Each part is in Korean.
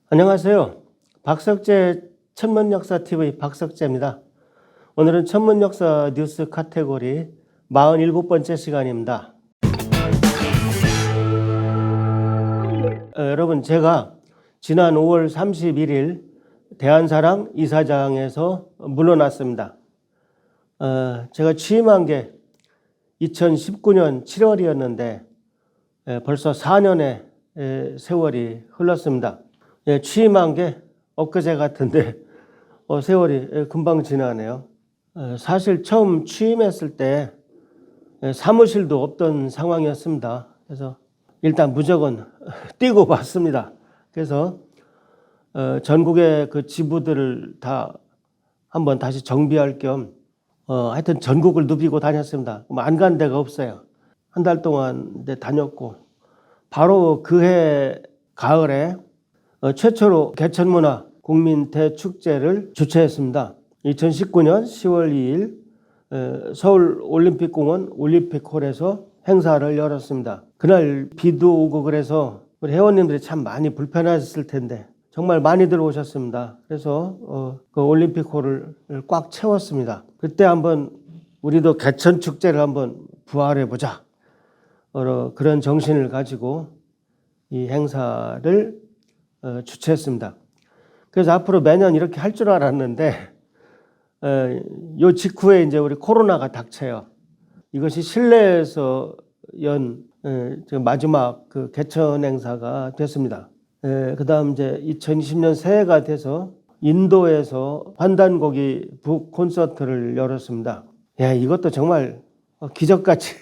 안녕하세요. 박석재 천문역사TV 박석재입니다. 오늘은 천문역사 뉴스 카테고리 47번째 시간입니다. 여러분, 제가 지난 5월 31일 대한사랑 이사장에서 물러났습니다. 제가 취임한 게 2019년 7월이었는데 벌써 4년의 세월이 흘렀습니다. 취임한 게 엊그제 같은데 세월이 금방 지나네요. 사실 처음 취임했을 때 사무실도 없던 상황이었습니다. 그래서 일단 무조건 뛰고 봤습니다. 그래서 전국의 그 지부들을 다 한번 다시 정비할 겸 하여튼 전국을 누비고 다녔습니다. 안 간 데가 없어요. 한 달 동안 다녔고 바로 그해 가을에 최초로 개천문화 국민 대축제를 주최했습니다. 2019년 10월 2일 서울올림픽공원 올림픽홀에서 행사를 열었습니다. 그날 비도 오고 그래서 우리 회원님들이 참 많이 불편하셨을 텐데 정말 많이들 오셨습니다. 그래서 그 올림픽홀을 꽉 채웠습니다. 그때 한번 우리도 개천축제를 한번 부활해보자, 그런 정신을 가지고 이 행사를 주최했습니다. 그래서 앞으로 매년 이렇게 할 줄 알았는데 요 직후에 이제 우리 코로나가 닥쳐요. 이것이 실내에서 연 마지막 그 개천 행사가 됐습니다. 그다음 이제 2020년 새해가 돼서 인도에서 환단고기 북 콘서트를 열었습니다. 이것도 정말 기적같이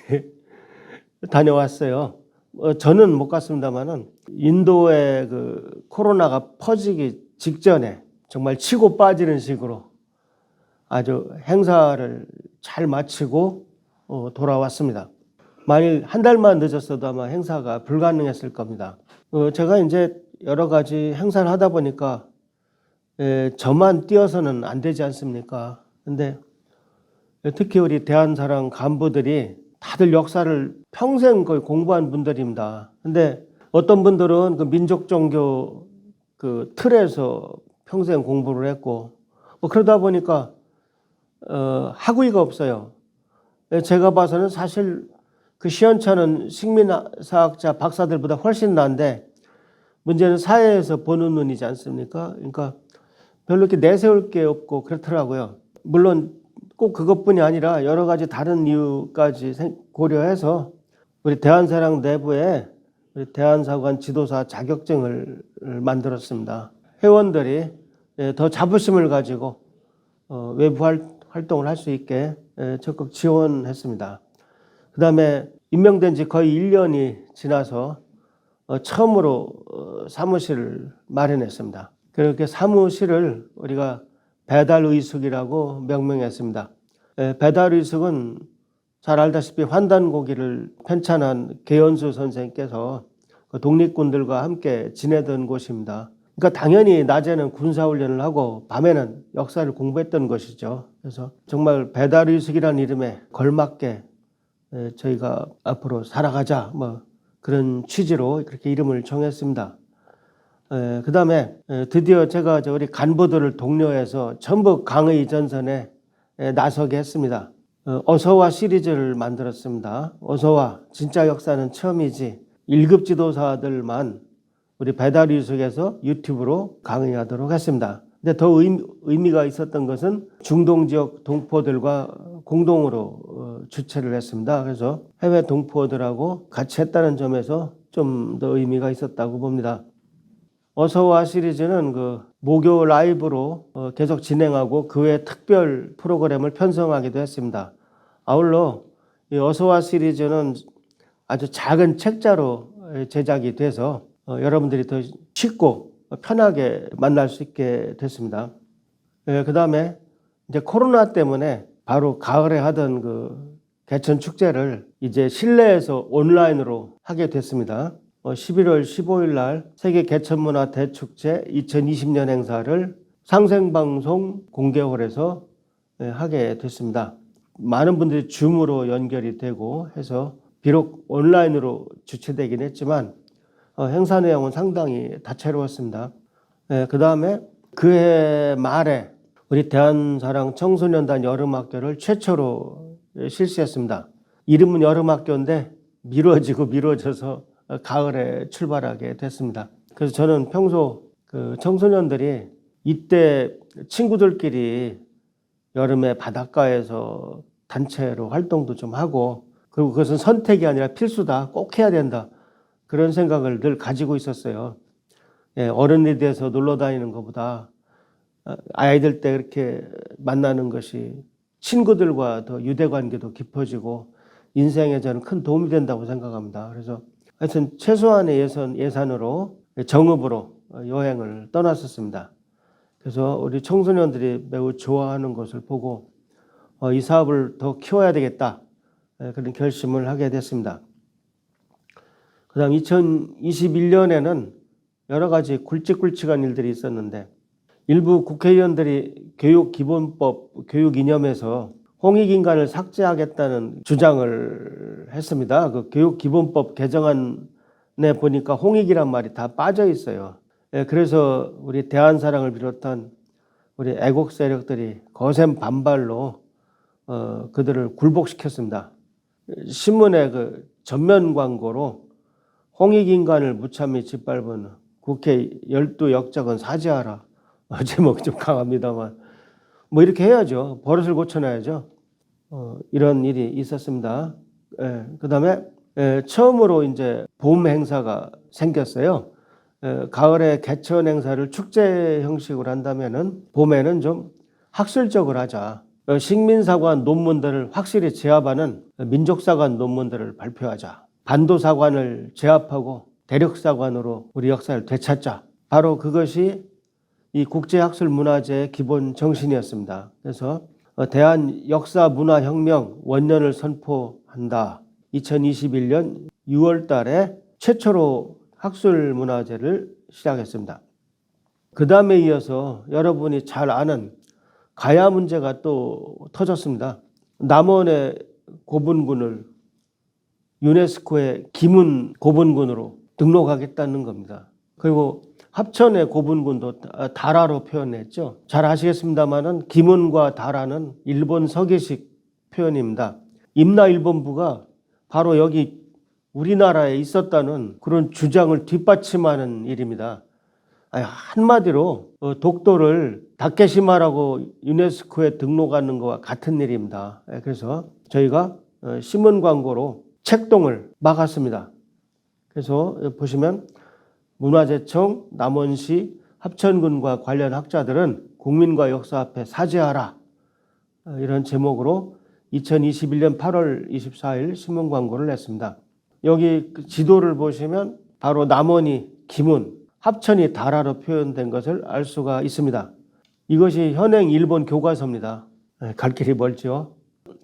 다녀왔어요. 저는 못 갔습니다만은 인도의 그 코로나가 퍼지기 직전에 정말 치고 빠지는 식으로 아주 행사를 잘 마치고 돌아왔습니다. 만일 한 달만 늦었어도 아마 행사가 불가능했을 겁니다. 제가 이제 여러 가지 행사를 하다 보니까 저만 뛰어서는 안 되지 않습니까? 근데 특히 우리 대한사랑 간부들이 다들 역사를 평생 거의 공부한 분들입니다. 근데 어떤 분들은 그 민족 종교 그 틀에서 평생 공부를 했고 그러다 보니까 학위가 없어요. 제가 봐서는 사실 그 시원찮은 식민사학자 박사들보다 훨씬 나은데 문제는 사회에서 보는 눈이지 않습니까? 그러니까 별로 이렇게 내세울 게 없고 그렇더라고요. 물론 꼭 그것뿐이 아니라 여러 가지 다른 이유까지 고려해서 우리 대한사랑 내부에 우리 대한사관 지도사 자격증을 만들었습니다. 회원들이 더 자부심을 가지고 외부 활동을 할 수 있게 적극 지원했습니다. 그 다음에 임명된 지 거의 1년이 지나서 처음으로 사무실을 마련했습니다. 그렇게 사무실을 우리가 배달의숙이라고 명명했습니다. 배달의숙은 잘 알다시피 환단고기를 편찬한 계연수 선생님께서 그 독립군들과 함께 지내던 곳입니다. 그러니까 당연히 낮에는 군사훈련을 하고 밤에는 역사를 공부했던 것이죠. 그래서 정말 배달의숙이라는 이름에 걸맞게 저희가 앞으로 살아가자 그런 취지로 그렇게 이름을 정했습니다. 그 다음에 드디어 제가 우리 간부들을 독려해서 전북 강의 전선에 나서게 했습니다. 어서와 시리즈를 만들었습니다. 어서와, 진짜 역사는 처음이지. 1급 지도사들만 우리 배달의숙에서 유튜브로 강의하도록 했습니다. 근데 더 의미가 있었던 것은 중동 지역 동포들과 공동으로 주최를 했습니다. 그래서 해외 동포들하고 같이 했다는 점에서 좀 더 의미가 있었다고 봅니다. 어서와 시리즈는 그 목요 라이브로 계속 진행하고 그 외 특별 프로그램을 편성하기도 했습니다. 아울러 이 어서와 시리즈는 아주 작은 책자로 제작이 돼서 여러분들이 더 쉽고 편하게 만날 수 있게 됐습니다. 그 다음에 이제 코로나 때문에 바로 가을에 하던 그 개천 축제를 이제 실내에서 온라인으로 하게 됐습니다. 11월 15일 날 세계 개천문화 대축제 2020년 행사를 상생방송 공개홀에서 하게 됐습니다. 많은 분들이 줌으로 연결이 되고 해서 비록 온라인으로 주최되긴 했지만 행사 내용은 상당히 다채로웠습니다. 그 다음에 그해 말에 우리 대한사랑 청소년단 여름학교를 최초로 실시했습니다. 이름은 여름학교인데 미뤄져서 가을에 출발하게 됐습니다. 그래서 저는 평소 그 청소년들이 이때 친구들끼리 여름에 바닷가에서 단체로 활동도 좀 하고, 그리고 그것은 선택이 아니라 필수다, 꼭 해야 된다, 그런 생각을 늘 가지고 있었어요. 어른이 돼서 놀러 다니는 것보다 아이들 때 그렇게 만나는 것이 친구들과 더 유대관계도 깊어지고 인생에 저는 큰 도움이 된다고 생각합니다. 그래서 하여튼 최소한의 예산으로 정읍으로 여행을 떠났었습니다. 그래서 우리 청소년들이 매우 좋아하는 것을 보고 이 사업을 더 키워야 되겠다, 그런 결심을 하게 됐습니다. 그 다음 2021년에는 여러 가지 굵직굵직한 일들이 있었는데, 일부 국회의원들이 교육기본법 교육 이념에서 홍익인간을 삭제하겠다는 주장을 했습니다. 그 교육기본법 개정안에 보니까 홍익이란 말이 다 빠져 있어요. 그래서 우리 대한사랑을 비롯한 우리 애국 세력들이 거센 반발로 그들을 굴복시켰습니다. 신문의 그 전면 광고로 홍익인간을 무참히 짓밟은 국회 12역적은 사죄하라, 제목이 좀 강합니다만 뭐 이렇게 해야죠. 버릇을 고쳐놔야죠. 이런 일이 있었습니다. 그 다음에 처음으로 이제 봄 행사가 생겼어요. 가을에 개천 행사를 축제 형식으로 한다면은 봄에는 좀 학술적으로 하자. 식민사관 논문들을 확실히 제압하는 민족사관 논문들을 발표하자. 반도사관을 제압하고 대륙사관으로 우리 역사를 되찾자. 바로 그것이 이 국제학술문화제의 기본 정신이었습니다. 그래서 대한역사문화혁명 원년을 선포한다. 2021년 6월 달에 최초로 학술문화제를 시작했습니다. 그 다음에 이어서 여러분이 잘 아는 가야 문제가 또 터졌습니다. 남원의 고분군을 유네스코의 기문 고분군으로 등록하겠다는 겁니다. 그리고 합천의 고분군도 다라로 표현했죠. 잘 아시겠습니다만은 기문과 다라는 일본 서기식 표현입니다. 임나일본부가 바로 여기 우리나라에 있었다는 그런 주장을 뒷받침하는 일입니다. 한마디로 독도를 다케시마라고 유네스코에 등록하는 것과 같은 일입니다. 그래서 저희가 신문 광고로 책동을 막았습니다. 그래서 보시면 문화재청, 남원시, 합천군과 관련 학자들은 국민과 역사 앞에 사죄하라, 이런 제목으로 2021년 8월 24일 신문 광고를 냈습니다. 여기 지도를 보시면 바로 남원이 기문, 합천이 다라로 표현된 것을 알 수가 있습니다. 이것이 현행 일본 교과서입니다. 갈 길이 멀죠.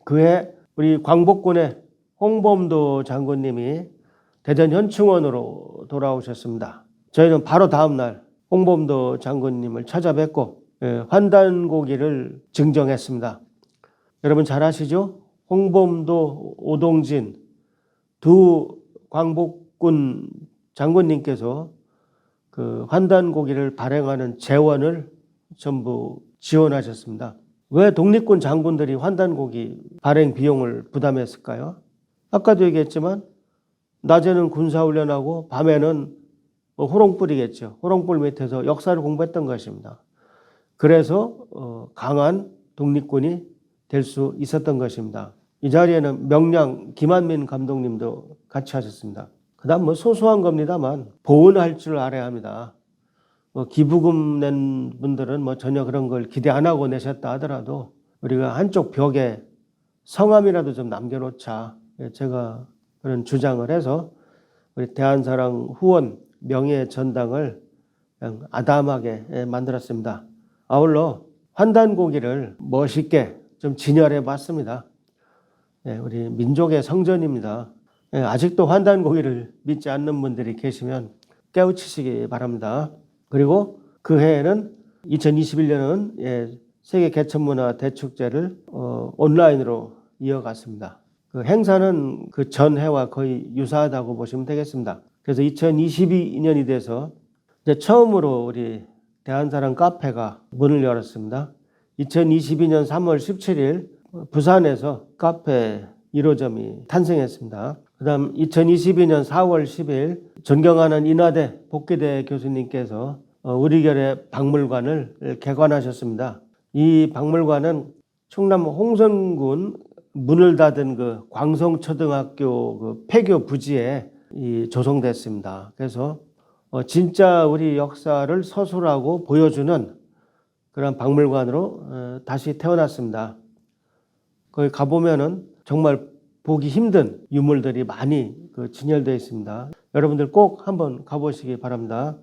그해 우리 광복군의 홍범도 장군님이 대전 현충원으로 돌아오셨습니다. 저희는 바로 다음 날 홍범도 장군님을 찾아뵙고 환단고기를 증정했습니다. 여러분 잘 아시죠? 홍범도, 오동진 두 광복군 장군님께서 그 환단고기를 발행하는 재원을 전부 지원하셨습니다. 왜 독립군 장군들이 환단고기 발행 비용을 부담했을까요? 아까도 얘기했지만 낮에는 군사훈련하고 밤에는 호롱 뿌리겠죠. 호롱불 밑에서 역사를 공부했던 것입니다. 그래서 강한 독립군이 될 수 있었던 것입니다. 이 자리에는 명량 김한민 감독님도 같이 하셨습니다. 그 다음 소소한 겁니다만 보은할 줄 알아야 합니다. 기부금 낸 분들은 전혀 그런 걸 기대 안 하고 내셨다 하더라도 우리가 한쪽 벽에 성함이라도 좀 남겨놓자, 제가 그런 주장을 해서 우리 대한사랑 후원 명예 전당을 그냥 아담하게 만들었습니다. 아울러 환단고기를 멋있게 좀 진열해 봤습니다. 우리 민족의 성전입니다. 아직도 환단고기를 믿지 않는 분들이 계시면 깨우치시기 바랍니다. 그리고 그 해에는 2021년은 세계 개천문화 대축제를 온라인으로 이어갔습니다. 그 행사는 그 전해와 거의 유사하다고 보시면 되겠습니다. 그래서 2022년이 돼서 이제 처음으로 우리 대한사랑 카페가 문을 열었습니다. 2022년 3월 17일 부산에서 카페 1호점이 탄생했습니다. 그 다음 2022년 4월 10일 존경하는 인하대 복귀대 교수님께서 우리결의 박물관을 개관하셨습니다. 이 박물관은 충남 홍성군 문을 닫은 그 광성초등학교 그 폐교 부지에 조성됐습니다. 그래서 진짜 우리 역사를 서술하고 보여주는 그런 박물관으로 다시 태어났습니다. 거기 가보면은 정말 보기 힘든 유물들이 많이 진열되어 있습니다. 여러분들 꼭 한번 가보시기 바랍니다.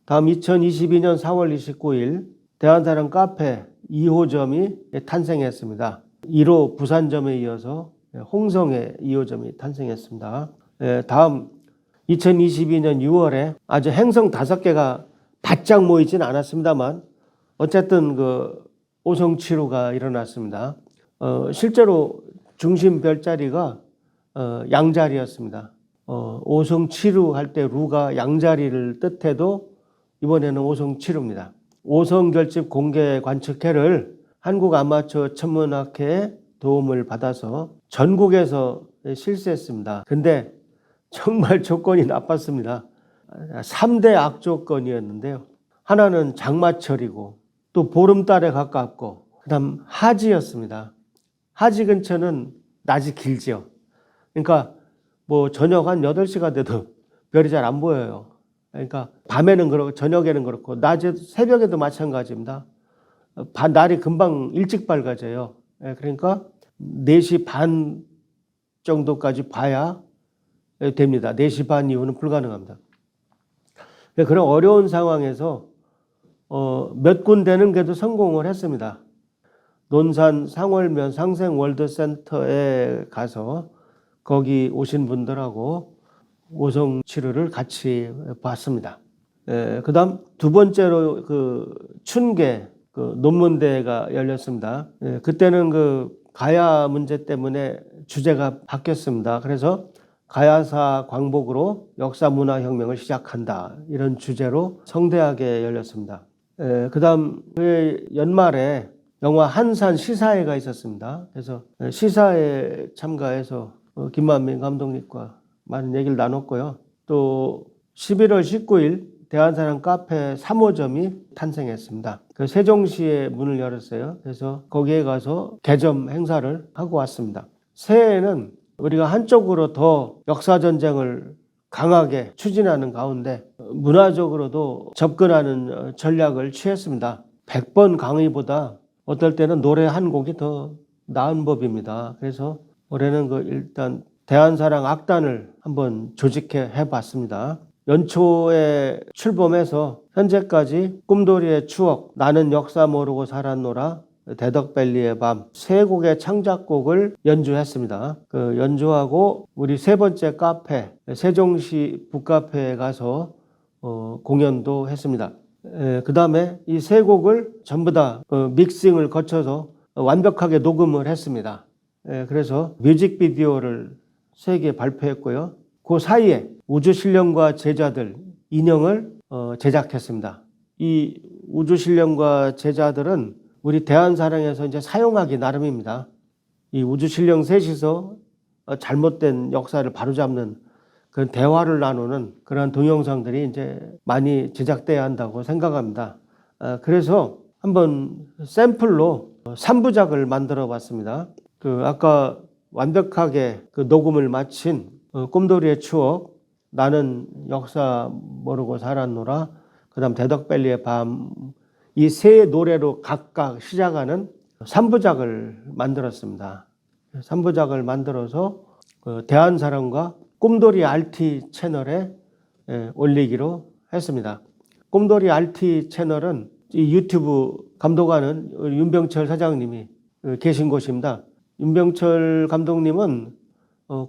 다음 2022년 4월 29일 대한사랑 카페 2호점이 탄생했습니다. 1호 부산점에 이어서 홍성의 2호점이 탄생했습니다. 다음 2022년 6월에 아주 행성 5개가 바짝 모이진 않았습니다만 어쨌든 오성치루가 일어났습니다. 실제로 중심 별자리가 양자리였습니다. 오성치루 할 때 루가 양자리를 뜻해도 이번에는 오성치루입니다. 오성결집 공개 관측회를 한국아마추어 천문학회의 도움을 받아서 전국에서 실시했습니다. 근데 정말 조건이 나빴습니다. 3대 악조건이었는데요. 하나는 장마철이고 또 보름달에 가깝고 그다음 하지였습니다. 하지 근처는 낮이 길죠. 그러니까 뭐 저녁 한 8시가 돼도 별이 잘 안 보여요. 그러니까 밤에는 그렇고 저녁에는 그렇고 낮에 새벽에도 마찬가지입니다. 날이 금방 일찍 밝아져요. 그러니까 4시 반 정도까지 봐야 됩니다. 4시 반 이후는 불가능합니다. 그런 어려운 상황에서 몇 군데는 그래도 성공을 했습니다. 논산 상월면 상생월드센터에 가서 거기 오신 분들하고 오성치루를 같이 봤습니다. 그 다음 두 번째로 춘계 논문대회가 열렸습니다. 그때는 가야 문제 때문에 주제가 바뀌었습니다. 그래서 가야사 광복으로 역사문화혁명을 시작한다. 이런 주제로 성대하게 열렸습니다. 그 다음 연말에 영화 한산 시사회가 있었습니다. 그래서 시사회에 참가해서 김만민 감독님과 많은 얘기를 나눴고요. 또 11월 19일 대한사랑 카페 3호점이 탄생했습니다. 세종시에 문을 열었어요. 그래서 거기에 가서 개점 행사를 하고 왔습니다. 새해에는 우리가 한쪽으로 더 역사전쟁을 강하게 추진하는 가운데 문화적으로도 접근하는 전략을 취했습니다. 100번 강의보다 어떨 때는 노래 한 곡이 더 나은 법입니다. 그래서 올해는 일단 대한사랑 악단을 한번 조직해 봤습니다. 연초에 출범해서 현재까지 꿈돌이의 추억, 나는 역사 모르고 살았노라, 대덕밸리의 밤 세 곡의 창작곡을 연주했습니다. 연주하고 우리 세 번째 카페 세종시 북카페에 가서 공연도 했습니다. 그 다음에 이 세 곡을 전부 다 믹싱을 거쳐서 완벽하게 녹음을 했습니다. 그래서 뮤직비디오를 3개 발표했고요. 그 사이에 우주신령과 제자들 인형을 제작했습니다. 이 우주신령과 제자들은 우리 대한사랑에서 이제 사용하기 나름입니다. 이 우주신령 셋이서 잘못된 역사를 바로잡는 그런 대화를 나누는 그런 동영상들이 이제 많이 제작돼야 한다고 생각합니다. 그래서 한번 샘플로 3부작을 만들어 봤습니다. 아까 완벽하게 녹음을 마친 꿈돌이의 추억, 나는 역사 모르고 살았노라, 그 다음 대덕밸리의 밤, 이 세 노래로 각각 시작하는 3부작을 만들었습니다. 3부작을 만들어서 대한사랑과 꿈돌이 RT 채널에 올리기로 했습니다. 꿈돌이 RT 채널은 이 유튜브 감독하는 윤병철 사장님이 계신 곳입니다. 윤병철 감독님은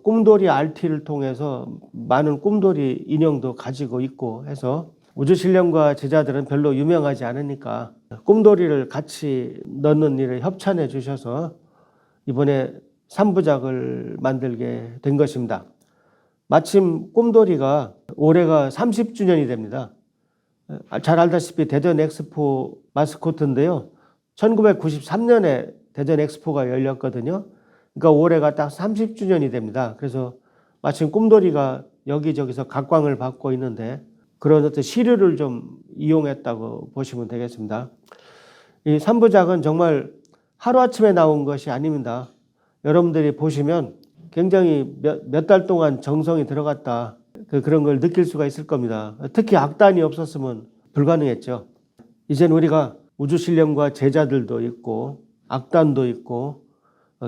꿈돌이 RT를 통해서 많은 꿈돌이 인형도 가지고 있고 해서 우주신령과 제자들은 별로 유명하지 않으니까 꿈돌이를 같이 넣는 일을 협찬해 주셔서 이번에 3부작을 만들게 된 것입니다. 마침 꿈돌이가 올해가 30주년이 됩니다. 잘 알다시피 대전 엑스포 마스코트인데요. 1993년에 대전 엑스포가 열렸거든요. 그러니까 올해가 딱 30주년이 됩니다. 그래서 마침 꿈돌이가 여기저기서 각광을 받고 있는데 그런 어떤 시류를 좀 이용했다고 보시면 되겠습니다. 이 3부작은 정말 하루아침에 나온 것이 아닙니다. 여러분들이 보시면 굉장히 몇 달 동안 정성이 들어갔다. 그런 걸 느낄 수가 있을 겁니다. 특히 악단이 없었으면 불가능했죠. 이젠 우리가 우주신령과 제자들도 있고 악단도 있고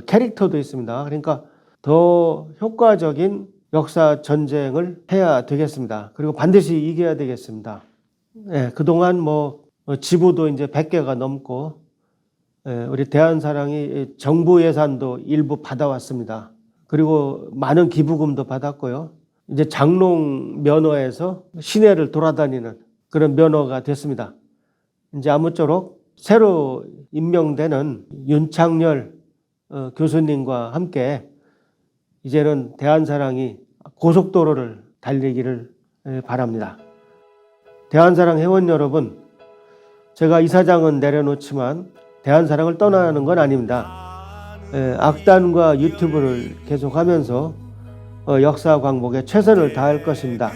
캐릭터도 있습니다. 그러니까 더 효과적인 역사 전쟁을 해야 되겠습니다. 그리고 반드시 이겨야 되겠습니다. 예, 그동안 지부도 이제 100개가 넘고 우리 대한사랑이 정부 예산도 일부 받아왔습니다. 그리고 많은 기부금도 받았고요. 이제 장롱 면허에서 시내를 돌아다니는 그런 면허가 됐습니다. 이제 아무쪼록 새로 임명되는 윤창열 교수님과 함께 이제는 대한사랑이 고속도로를 달리기를 바랍니다. 대한사랑 회원 여러분, 제가 이사장은 내려놓지만 대한사랑을 떠나는 건 아닙니다. 악단과 유튜브를 계속하면서 역사 광복에 최선을 다할 것입니다.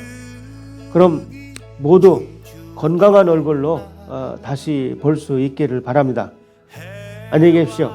그럼 모두 건강한 얼굴로 다시 볼 수 있기를 바랍니다. 안녕히 계십시오.